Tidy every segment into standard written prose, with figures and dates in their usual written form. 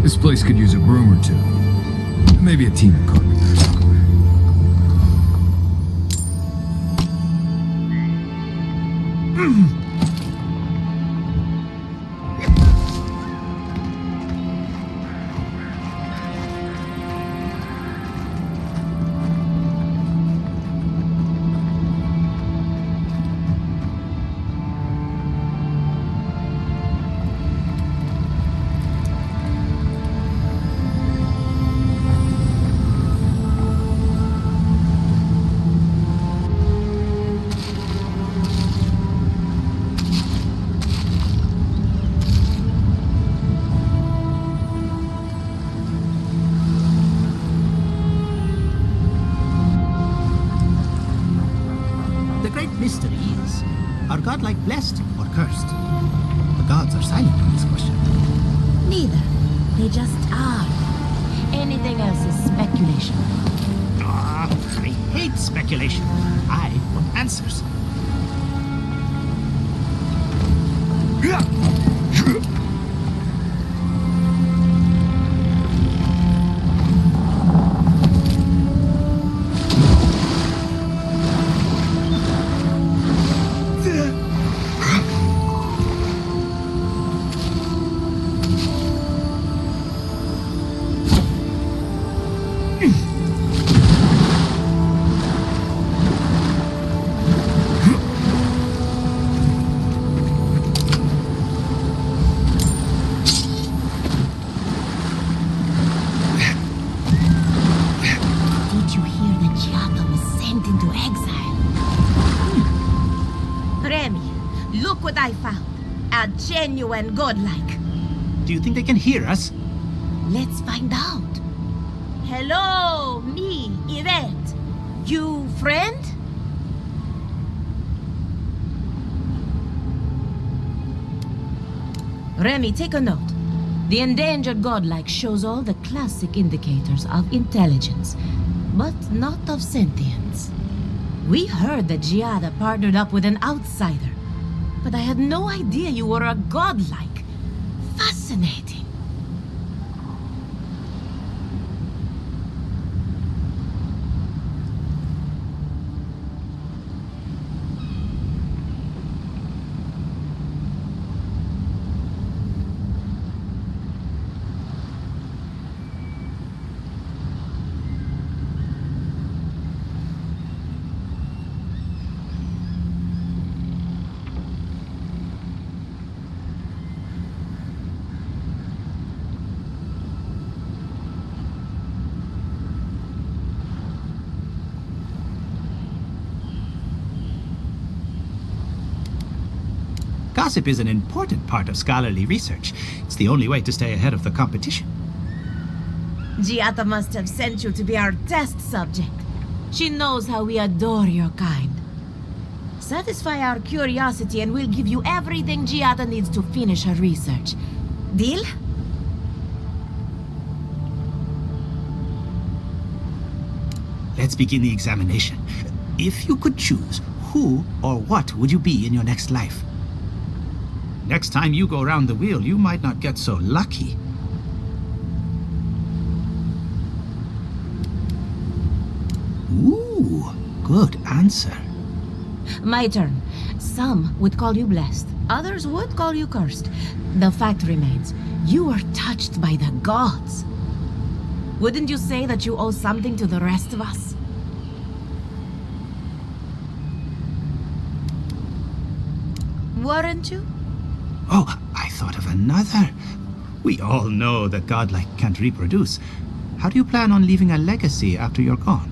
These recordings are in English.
This place could use a broom or two. Maybe a team of carpenters. mystery is, are godlike blessed or cursed? The gods are silent on this question. Neither. They just are. Anything else is speculation. Ah, I hate speculation. I want answers. Genuine godlike. Do you think they can hear us? Let's find out. Hello, me, Yvette. You friend? Remy, take a note. The endangered godlike shows all the classic indicators of intelligence, but not of sentience. We heard that Giada partnered up with an outsider, but I had no idea you were a godlike. Fascinating. Gossip is an important part of scholarly research. It's the only way to stay ahead of the competition. Giada must have sent you to be our test subject. She knows how we adore your kind. Satisfy our curiosity and we'll give you everything Giada needs to finish her research. Deal? Let's begin the examination. If you could choose, who or what would you be in your next life? Next time you go around the wheel, you might not get so lucky. Ooh, good answer. My turn. Some would call you blessed. Others would call you cursed. The fact remains, you were touched by the gods. Wouldn't you say that you owe something to the rest of us? weren't you? Oh, I thought of another. We all know that godlike can't reproduce. How do you plan on leaving a legacy after you're gone?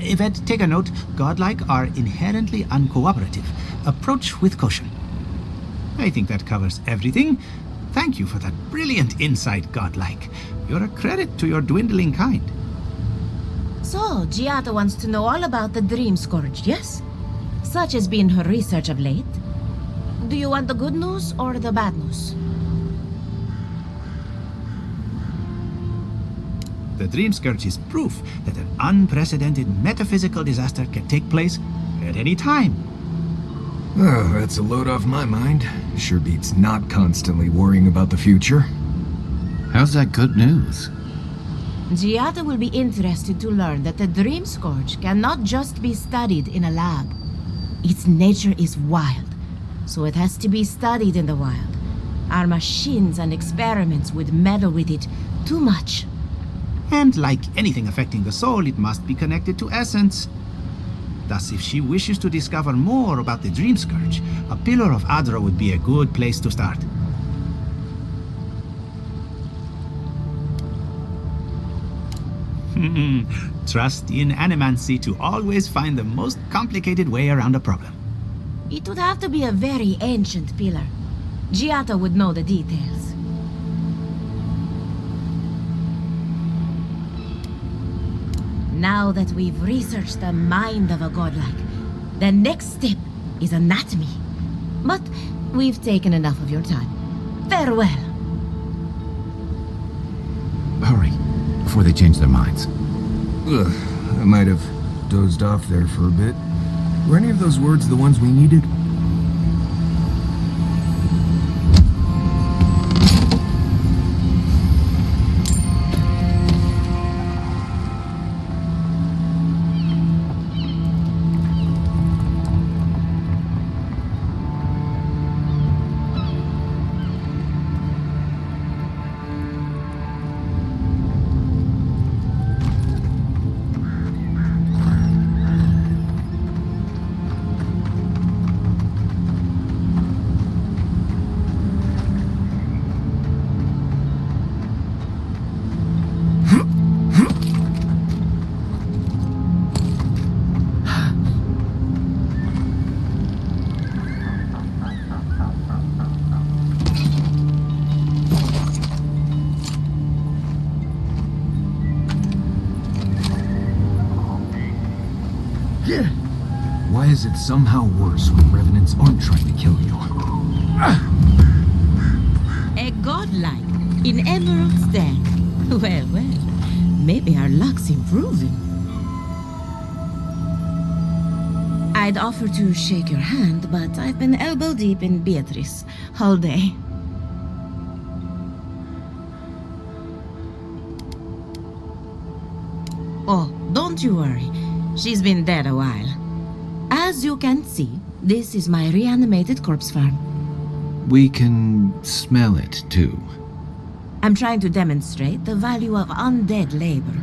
Yvette, take a note. Godlike are inherently uncooperative. Approach with caution. I think that covers everything. Thank you for that brilliant insight, Godlike. You're a credit to your dwindling kind. So, Giada wants to know all about the Dream Scourge, yes? Such has been her research of late. Do you want the good news or the bad news? The Dream Scourge is proof that an unprecedented metaphysical disaster can take place at any time. Oh, that's a load off my mind. Sure beats not constantly worrying about the future. How's that good news? Giada will be interested to learn that the Dream Scourge cannot just be studied in a lab. Its nature is wild, so it has to be studied in the wild. Our machines and experiments would meddle with it too much. And like anything affecting the soul, it must be connected to essence. Thus, if she wishes to discover more about the Dream Scourge, a Pillar of Adra would be a good place to start. Trust in animancy to always find the most complicated way around a problem. It would have to be a very ancient pillar. Giada would know the details. Now that we've researched the mind of a godlike, the next step is anatomy. But we've taken enough of your time. Farewell. Hurry, before they change their minds. Ugh, I might have dozed off there for a bit. Were any of those words the ones we needed? Why is it somehow worse when revenants aren't trying to kill you? A godlike in Emerald's den. Well, maybe our luck's improving. I'd offer to shake your hand, but I've been elbow deep in Beatrice all day. Oh, don't you worry. She's been dead a while. As you can see, this is my reanimated corpse farm. We can smell it, too. I'm trying to demonstrate the value of undead labor.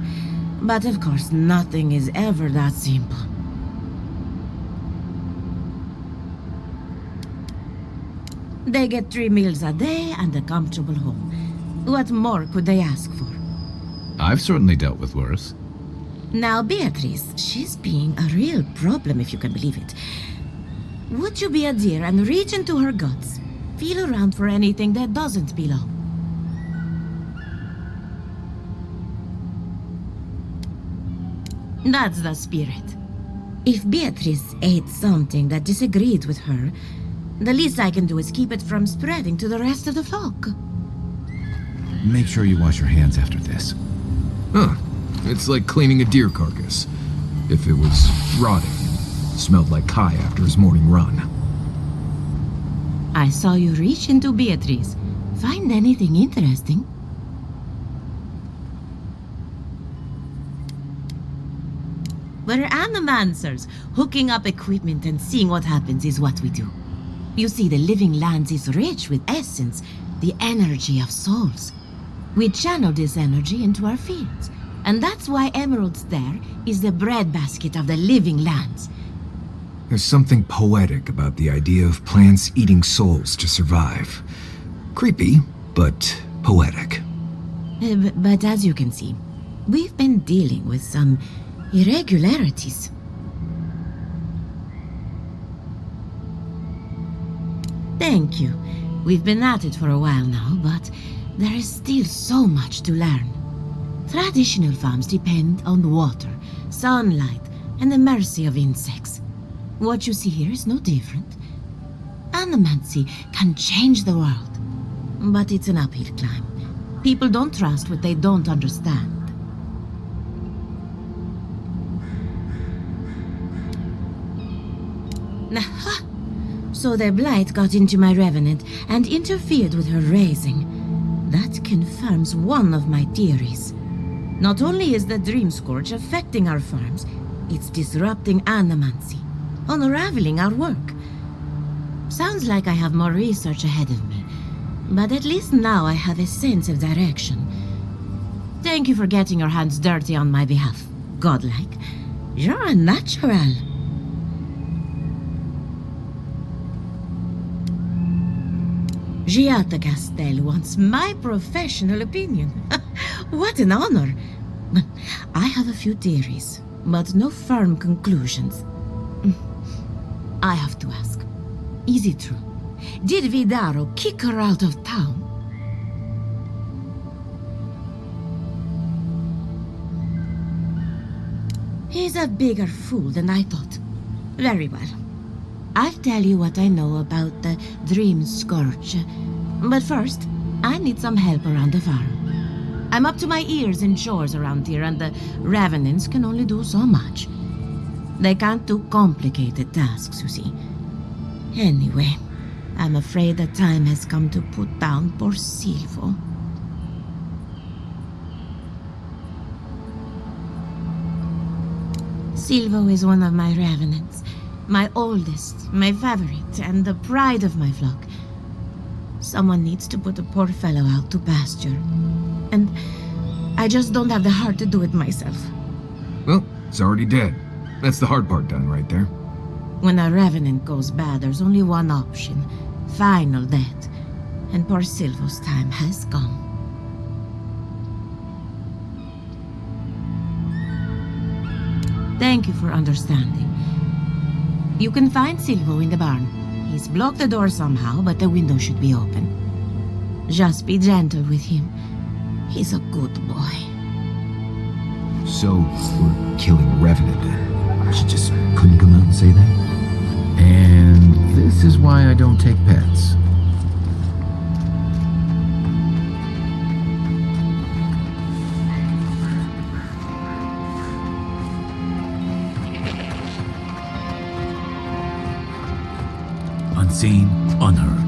But of course, nothing is ever that simple. They get 3 meals a day and a comfortable home. What more could they ask for? I've certainly dealt with worse. Now, Beatrice, she's being a real problem, if you can believe it. Would you be a dear and reach into her guts? Feel around for anything that doesn't belong. That's the spirit. If Beatrice ate something that disagreed with her, the least I can do is keep it from spreading to the rest of the flock. Make sure you wash your hands after this. Huh. It's like cleaning a deer carcass. If it was rotting and smelled like Kai after his morning run. I saw you reach into Beatrice. Find anything interesting? We're animancers. Hooking up equipment and seeing what happens is what we do. You see, the living lands is rich with essence, the energy of souls. We channel this energy into our fields, And that's why Emerald's there is the breadbasket of the living lands. There's something poetic about the idea of plants eating souls to survive. Creepy, but poetic. But as you can see, we've been dealing with some irregularities. Thank you. We've been at it for a while now, but there is still so much to learn. Traditional farms depend on water, sunlight, and the mercy of insects. What you see here is no different. Animancy can change the world, but it's an uphill climb. People don't trust what they don't understand. Aha! So the Blight got into my Revenant and interfered with her raising. That confirms one of my theories. Not only is the Dream Scourge affecting our farms, it's disrupting animancy, unraveling our work. Sounds like I have more research ahead of me, but at least now I have a sense of direction. Thank you for getting your hands dirty on my behalf, godlike. You're a natural. Giata Castel wants my professional opinion. What an honor. I have a few theories, but no firm conclusions. I have to ask, is it true? Did Vidaro kick her out of town? He's a bigger fool than I thought. Very well. I'll tell you what I know about the Dream Scourge. But first, I need some help around the farm. I'm up to my ears in chores around here, and the Revenants can only do so much. They can't do complicated tasks, you see. Anyway, I'm afraid the time has come to put down poor Silvo. Silvo is one of my Revenants. My oldest, my favorite, and the pride of my flock. Someone needs to put a poor fellow out to pasture. And I just don't have the heart to do it myself. Well, it's already dead. That's the hard part done right there. When a Revenant goes bad, there's only one option. Final death. And poor Silvo's time has gone. Thank you for understanding. You can find Silvo in the barn. He's blocked the door somehow, but the window should be open. Just be gentle with him. He's a good boy. So, we're killing a Revenant then? She just couldn't come out and say that? And this is why I don't take pets. Unseen, unheard.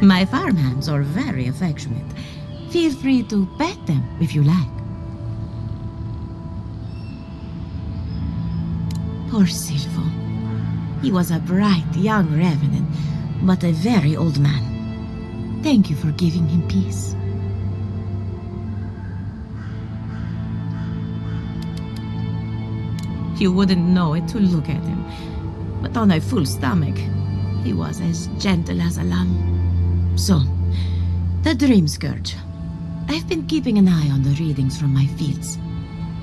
My farmhands are very affectionate. Feel free to pet them if you like. Poor Silvo. He was a bright young revenant, but a very old man. Thank you for giving him peace. You wouldn't know it to look at him, but on a full stomach, he was as gentle as a lamb. So, the Dream Scourge. I've been keeping an eye on the readings from my fields.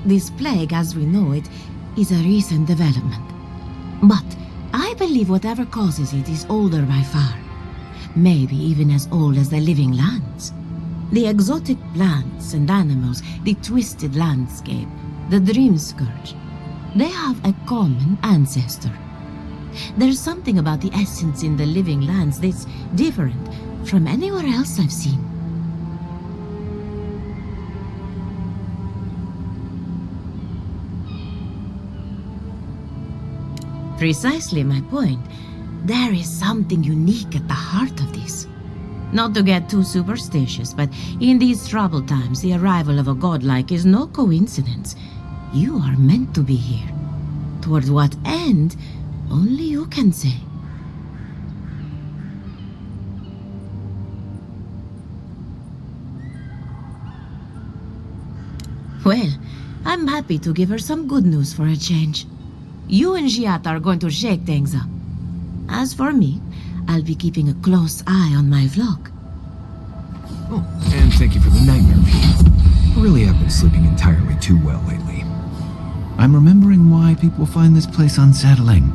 This plague, as we know it, is a recent development. But I believe whatever causes it is older by far. Maybe even as old as the living lands. The exotic plants and animals, the twisted landscape, the Dream Scourge. They have a common ancestor. There's something about the essence in the living lands that's different from anywhere else I've seen. Precisely my point. There is something unique at the heart of this. Not to get too superstitious, but in these troubled times, the arrival of a godlike is no coincidence. You are meant to be here. Toward what end, only you can say. Well, I'm happy to give her some good news for a change. You and Giat are going to shake things up. As for me, I'll be keeping a close eye on my vlog. Oh, and thank you for the nightmare view. Really have been sleeping entirely too well lately. I'm remembering why people find this place unsettling.